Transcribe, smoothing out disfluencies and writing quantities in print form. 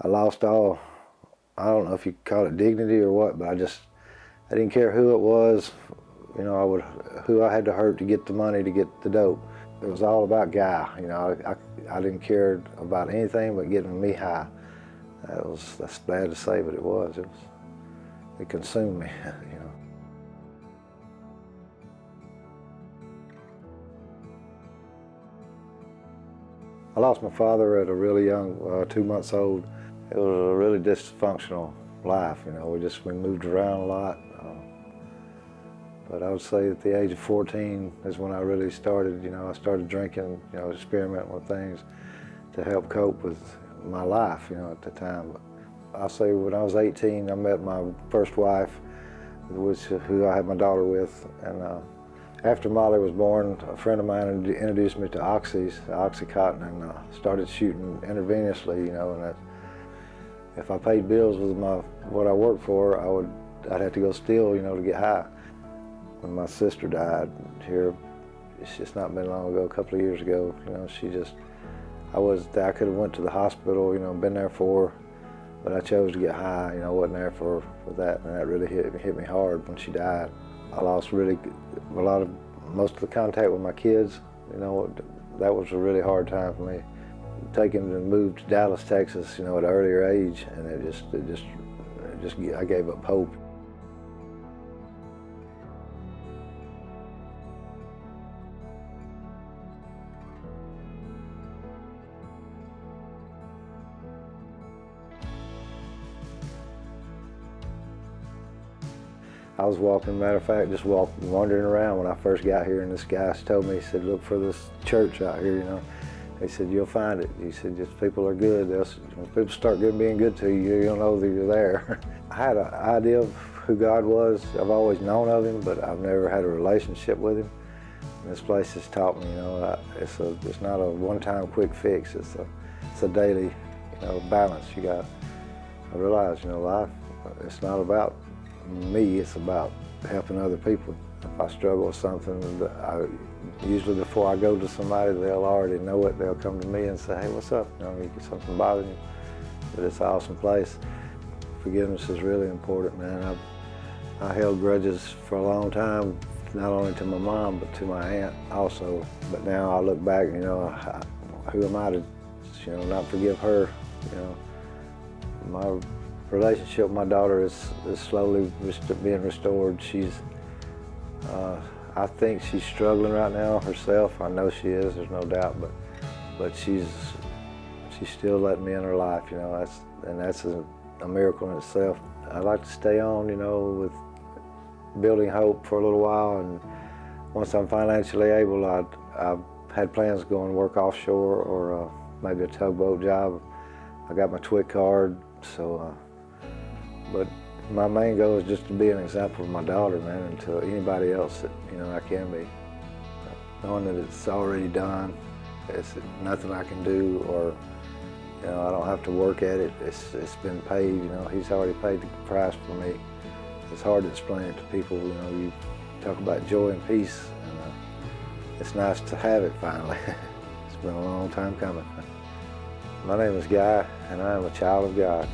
I lost all, I don't know if you call it dignity or what, but I didn't care who it was, you know, who I had to hurt to get the money to get the dope. It was all about Guy, you know. I didn't care about anything but getting me high. That's bad to say, but it consumed me, you know. I lost my father at a really young, 2 months old. It was a really dysfunctional life, you know. We moved around a lot. But I would say at the age of 14 is when I really started, you know, I started drinking, you know, experimenting with things to help cope with my life, you know, at the time. I'll say when I was 18, I met my first wife, who I had my daughter with. And after Molly was born, a friend of mine introduced me to Oxycontin, and started shooting intravenously, you know. And if I paid bills with what I worked for, I'd have to go steal, you know, to get high. When my sister died here, it's just not been long ago, a couple of years ago, you know, I could have went to the hospital, you know, been there for her, but I chose to get high, you know, wasn't there for that, and that really hit me hard when she died. I lost most of the contact with my kids, you know. That was a really hard time for me. Taking and moved to Dallas, Texas, you know, at an earlier age, and I gave up hope. I was walking, matter of fact, wandering around when I first got here, and this guy told me, he said, look for this church out here, you know. He said, you'll find it. He said, just people are good. When people start being good to you, you'll know that you're there. I had an idea of who God was. I've always known of him, but I've never had a relationship with him. And this place has taught me, you know, it's not a one-time quick fix. It's a daily, you know, balance. I realize, you know, life, it's not about me, it's about helping other people. If I struggle with something, usually before I go to somebody, they'll already know it. They'll come to me and say, hey, what's up? You know, something bothering you? But it's an awesome place. Forgiveness is really important, man. I held grudges for a long time, not only to my mom, but to my aunt also. But now I look back, you know, who am I to, you know, not forgive her, you know? My relationship with my daughter is slowly being restored. I think she's struggling right now herself. I know she is, there's no doubt, but she's still letting me in her life, you know. That's a miracle in itself. I'd like to stay on, you know, with building hope for a little while, and once I'm financially able, I've had plans to go and work offshore, or maybe a tugboat job. I got my TWIC card, so. But my main goal is just to be an example of my daughter, man, and to anybody else that, you know, I can be. Knowing that it's already done, it's nothing I can do, or, you know, I don't have to work at it. It's been paid, you know. He's already paid the price for me. It's hard to explain it to people, you know. You talk about joy and peace, and it's nice to have it finally. It's been a long time coming. My name is Guy, and I am a child of God.